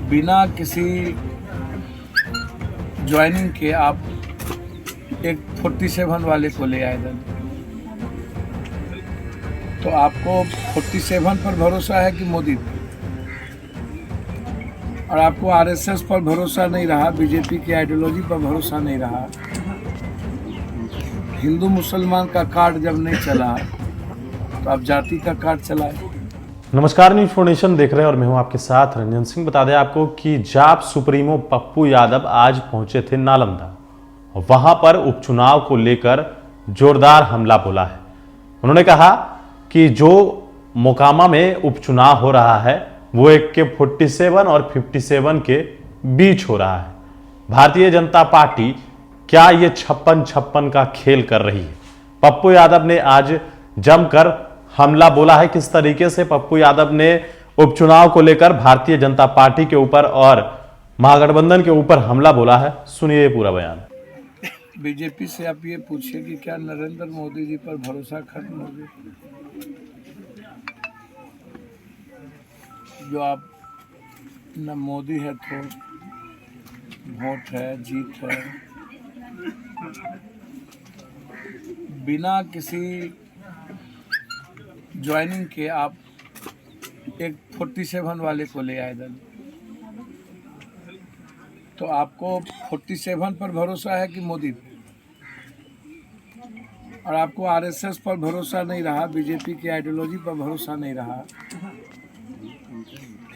बिना किसी ज्वाइनिंग के आप एक 47 वाले को ले आए दल, तो आपको 47 पर भरोसा है कि मोदी पर? और आपको आरएसएस पर भरोसा नहीं रहा, बीजेपी की आइडियोलॉजी पर भरोसा नहीं रहा, हिंदू मुसलमान का कार्ड जब नहीं चला तो आप जाति का कार्ड चलाए। नमस्कार, न्यूज फॉर नेशन देख रहे हैं और मैं हूं आपके साथ रंजन सिंह। बता दें आपको कि जाप सुप्रीमो पप्पू यादव आज पहुंचे थे नालंदा। वहां पर उपचुनाव को लेकर जोरदार हमला बोला है। उन्होंने कहा कि जो मोकामा में उपचुनाव हो रहा है वो एक के 47 और 57 के बीच हो रहा है। भारतीय जनता पार्टी क्या ये 56-56 का खेल कर रही है? पप्पू यादव ने आज जमकर हमला बोला है। किस तरीके से पप्पू यादव ने उपचुनाव को लेकर भारतीय जनता पार्टी के ऊपर और महागठबंधन के ऊपर हमला बोला है, सुनिए पूरा बयान। बीजेपी से आप ये पूछिए कि क्या नरेंद्र मोदी जी पर भरोसा खत्म हो गया? जो आप न मोदी है तो वोट है, जीत है। बिना किसी ज्वाइनिंग के आप एक 47 वाले को ले आए दल, तो आपको 47 पर भरोसा है कि मोदी पर? और आपको आरएसएस पर भरोसा नहीं रहा, बीजेपी की आइडियोलॉजी पर भरोसा नहीं रहा,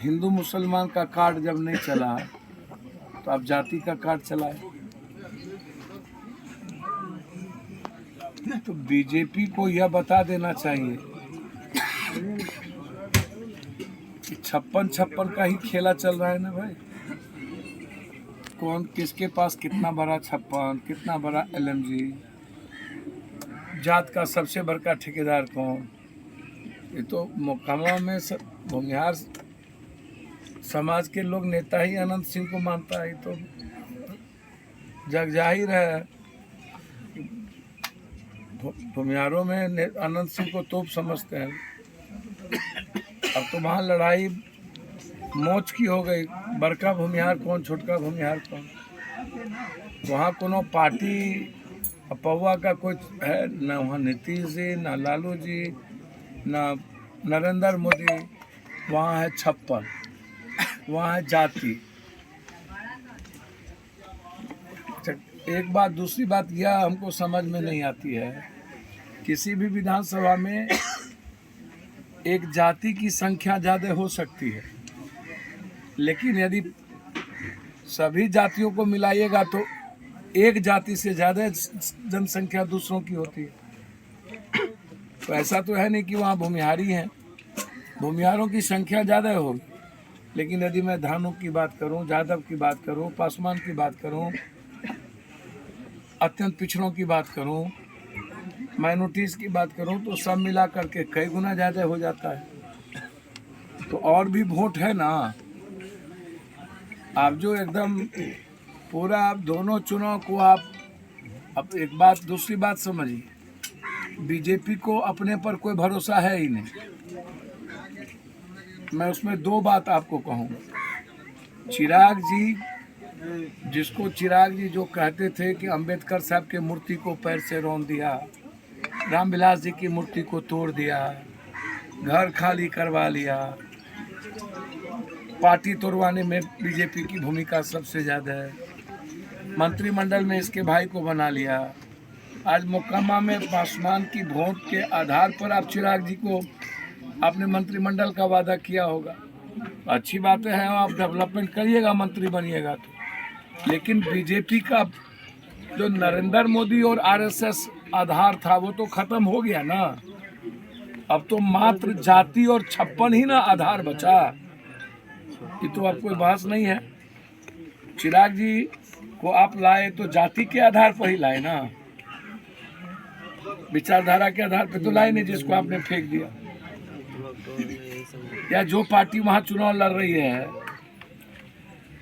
हिंदू मुसलमान का कार्ड जब नहीं चला तो आप जाति का कार्ड चलाए। तो बीजेपी को यह बता देना चाहिए कि 56-56 का ही खेला चल रहा है ना भाई। कौन किसके पास कितना बड़ा 56, कितना बड़ा एलएमजी, जात का सबसे बड़का ठेकेदार कौन? ये तो मोकामा में भूमिहार समाज के लोग नेता ही अनंत सिंह को मानता है। तो जग जाहिर है भूमिहारों में अनंत सिंह को तोप समझते हैं। अब तो वहाँ लड़ाई मोच की हो गई, बड़का भूमिहार कौन, छोटका भूमिहार कौन। वहाँ कोनो पार्टी पौवा का कोई है न, वहाँ नीतीश जी, न लालू जी, न नरेंद्र मोदी। वहाँ है 56, वहाँ है जाति। एक बात, दूसरी बात यह हमको समझ में नहीं आती है, किसी भी विधानसभा में एक जाति की संख्या ज़्यादा हो सकती है, लेकिन यदि सभी जातियों को मिलाइएगा तो एक जाति से ज़्यादा जनसंख्या दूसरों की होती है। तो ऐसा तो है नहीं कि वहाँ भूमिहारी हैं, भूमिहारों की संख्या ज़्यादा होगी। लेकिन यदि मैं धानों की बात करूँ, यादव की बात करूँ, पासवान की बात करूँ, अत्यंत पिछड़ों की बात करूं, माइनॉरिटीज़ की बात करूं, तो सब मिला करके कई गुना ज़्यादा हो जाता है। तो और भी वोट है ना। आप जो एकदम पूरा आप दोनों चुनाव को आप एक बात, दूसरी बात समझिए, बीजेपी को अपने पर कोई भरोसा है ही नहीं। मैं उसमें दो बात आपको कहूँगा। चिराग जी, जिसको चिराग जी जो कहते थे कि अंबेडकर साहब के मूर्ति को पैर से रौंद दिया, रामविलास जी की मूर्ति को तोड़ दिया, घर खाली करवा लिया, पार्टी तोड़वाने में बीजेपी की भूमिका सबसे ज़्यादा है, मंत्रिमंडल में इसके भाई को बना लिया। आज मोकामा में पासवान की वोट के आधार पर आप चिराग जी को आपने मंत्रिमंडल का वादा किया होगा, अच्छी बात है, आप डेवलपमेंट करिएगा, मंत्री बनिएगा तो। लेकिन बीजेपी का जो नरेंद्र मोदी और आरएसएस आधार था वो तो खत्म हो गया ना। अब तो मात्र जाति और 56 ही ना आधार बचा। ये तो अब कोई बहस नहीं है। चिराग जी को आप लाए तो जाति के आधार पर ही लाए ना, विचारधारा के आधार पर तो लाए नहीं, जिसको आपने फेंक दिया। या जो पार्टी वहाँ चुनाव लड़ रही है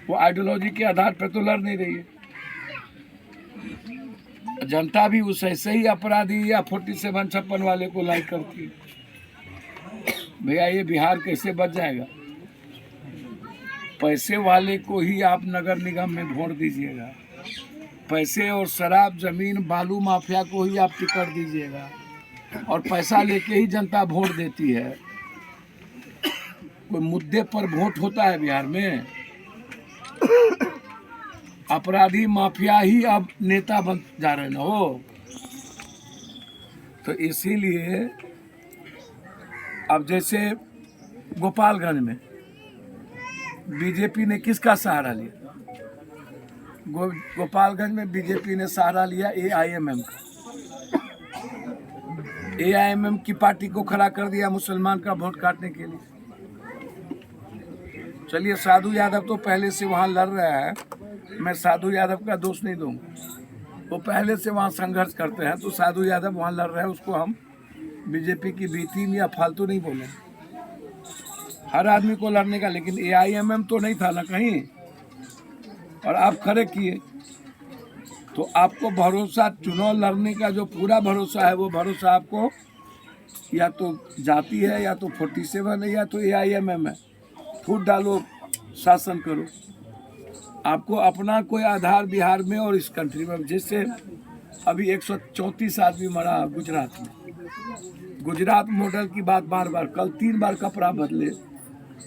वो आइडियोलॉजी के आधार पर तो लड़ नहीं रही है। जनता भी उस ऐसे ही अपराधी या 47-56 वाले को लाइक करती है। भैया ये बिहार कैसे बच जाएगा? पैसे वाले को ही आप नगर निगम में वोट दीजिएगा, पैसे और शराब जमीन बालू माफिया को ही आप टिकट दीजिएगा, और पैसा लेके ही जनता वोट देती है। कोई मुद्दे पर वोट होता है बिहार में? अपराधी माफिया ही अब नेता बन जा रहे न हो। तो इसीलिए अब जैसे गोपालगंज में बीजेपी ने किसका सहारा लिया? गोपालगंज में बीजेपी ने सहारा लिया AIMM का। AIMM की पार्टी को खड़ा कर दिया मुसलमान का वोट काटने के लिए। चलिए, साधु यादव तो पहले से वहाँ लड़ रहा है, मैं साधु यादव का दोष नहीं दूंगा, वो पहले से वहाँ संघर्ष करते हैं, तो साधु यादव वहाँ लड़ रहे हैं, उसको हम बीजेपी की बी टीम या फालतू नहीं बोले। हर आदमी को लड़ने का, लेकिन AIMM तो नहीं था ना कहीं, और आप खड़े किए। तो आपको भरोसा, चुनाव लड़ने का जो पूरा भरोसा है, वो भरोसा आपको या तो जाति है, या तो 47 है, या तो AIMM है। फूट डालो, शासन करो। आपको अपना कोई आधार बिहार में और इस कंट्री में, जैसे अभी 134 आदमी मरा गुजरात में। गुजरात मॉडल की बात बार बार, कल 3 बार कपड़ा बदले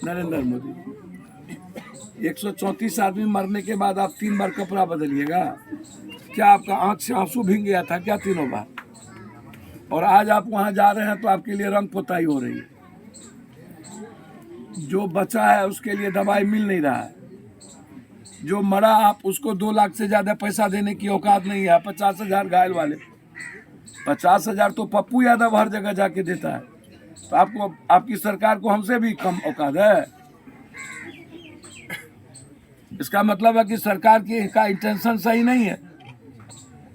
नरेंद्र मोदी। 134 आदमी मरने के बाद आप 3 बार कपड़ा बदलिएगा? क्या आपका आंख से आंसू भीग गया था क्या तीनों बार? और आज आप वहां जा रहे हैं तो आपके लिए रंग पुताई हो रही है। जो बचा है उसके लिए दवाई मिल नहीं रहा है। जो मरा, आप उसको 2 लाख से ज्यादा पैसा देने की औकात नहीं है। 50,000 घायल वाले, 50,000 तो पप्पू यादव हर जगह जाके देता है। तो आपको, आपकी सरकार को हमसे भी कम औकात है। इसका मतलब है कि सरकार की का इंटेंशन सही नहीं है।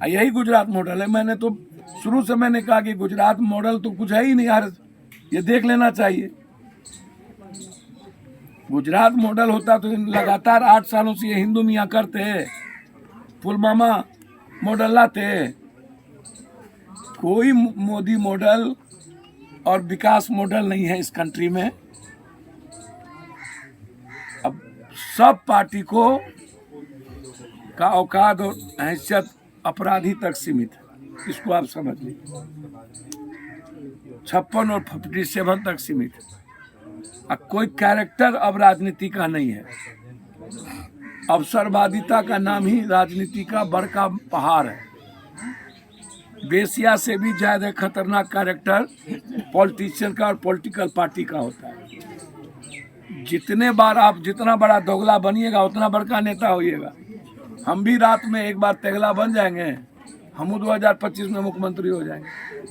यही गुजरात मॉडल है। मैंने तो शुरू से मैंने कहा कि गुजरात मॉडल तो कुछ है ही नहीं यार, ये देख लेना चाहिए। गुजरात मॉडल होता तो लगातार 8 सालों से ये हिंदू मियाँ करते, पुलवामा मॉडल लाते। कोई मोदी मॉडल और विकास मॉडल नहीं है इस कंट्री में। अब सब पार्टी को का औकात और हैसियत अपराधी तक सीमित है, इसको आप समझ लीजिए। 56 और 57 तक सीमित है। अब कोई कैरेक्टर अब राजनीति का नहीं है। अवसरवादिता का नाम ही राजनीति का बड़का पहाड़ है। बेसिया से भी ज्यादा खतरनाक कैरेक्टर पॉलिटिशियन का और पॉलिटिकल पार्टी का होता है। जितने बार आप जितना बड़ा दोगला बनिएगा उतना बड़का नेता होइएगा। हम भी रात में एक बार तेगला बन जाएंगे, हम 2025 में मुख्यमंत्री हो जाएंगे,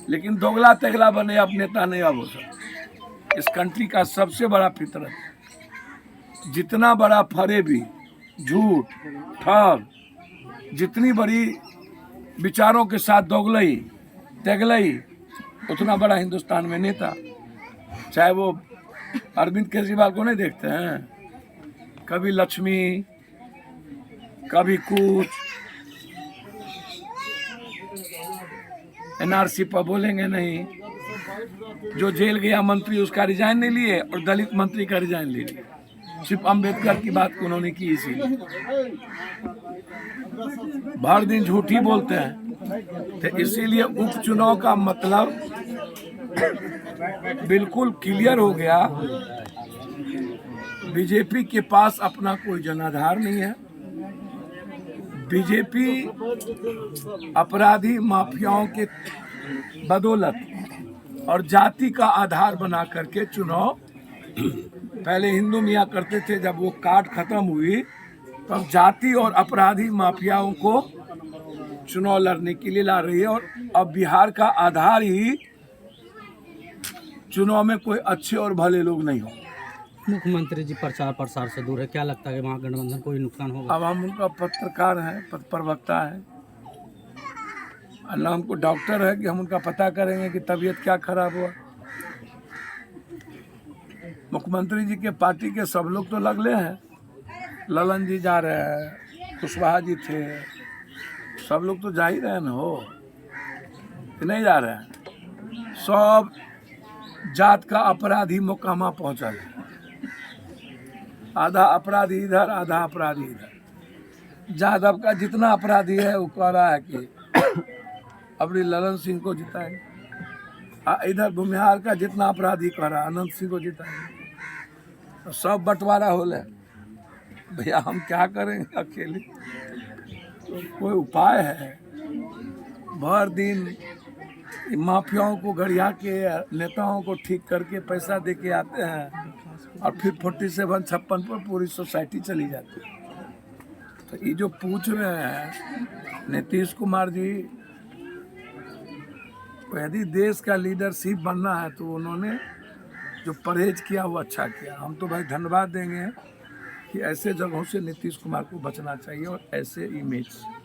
लेकिन दोगला तेगला बने अब नेता नहीं अब हो सकता। इस कंट्री का सबसे बड़ा फितरत, जितना बड़ा फरेबी, झूठ, ठग, जितनी बड़ी विचारों के साथ दोगलई तेगलई, उतना बड़ा हिंदुस्तान में नेता। चाहे वो अरविंद केजरीवाल को नहीं देखते हैं, कभी लक्ष्मी, कभी कुछ, NRC पर बोलेंगे नहीं। जो जेल गया मंत्री उसका रिजाइन नहीं लिए, और दलित मंत्री का रिजाइन ले लिया। सिर्फ अंबेडकर की बात को उन्होंने की, इसीलिए भर दिन झूठ ही बोलते हैं। तो इसीलिए उपचुनाव का मतलब बिल्कुल क्लियर हो गया। बीजेपी के पास अपना कोई जनाधार नहीं है। बीजेपी अपराधी माफियाओं के बदौलत और जाति का आधार बना करके चुनाव, पहले हिंदू मियाँ करते थे, जब वो काट खत्म हुई तब जाति और अपराधी माफियाओं को चुनाव लड़ने के लिए ला रही है। और अब बिहार का आधार ही चुनाव में कोई अच्छे और भले लोग नहीं हो। मुख्यमंत्री जी प्रचार प्रसार से दूर है, क्या लगता है कि वहाँ गठबंधन को ही नुकसान होगा? अब हम उनका पत्रकार हैं, प्रवक्ता है, अल्लाह हमको डॉक्टर है कि हम उनका पता करेंगे कि तबीयत क्या खराब हुआ। मुख्यमंत्री जी के पार्टी के सब लोग तो लगले हैं। ललन जी जा रहे हैं, कुशवाहा जी थे, सब लोग तो जा ही रहे न हो कि नहीं जा रहे हैं। सब जात का अपराधी मोकामा पहुंचा है। आधा अपराधी इधर, आधा अपराधी इधर। यादव का जितना अपराधी है वो कह रहा है कि अबरी ललन सिंह को जिताएंगे, इधर भूमिहार का जितना अपराधी कह रहा है अनंत सिंह को जिताएंगे। तो सब बंटवारा हो ले भैया, हम क्या करेंगे अकेले? तो कोई उपाय है? भर दिन माफियाओं को गड़िया के नेताओं को ठीक करके पैसा दे के आते हैं और फिर 47-56 पर पूरी सोसाइटी चली जाती है। तो ये जो पूछ रहे हैं नीतीश कुमार जी, तो यदि देश का लीडरशिप बनना है तो उन्होंने जो परहेज किया वो अच्छा किया। हम तो भाई धन्यवाद देंगे कि ऐसे जगहों से नीतीश कुमार को बचना चाहिए और ऐसे इमेज से।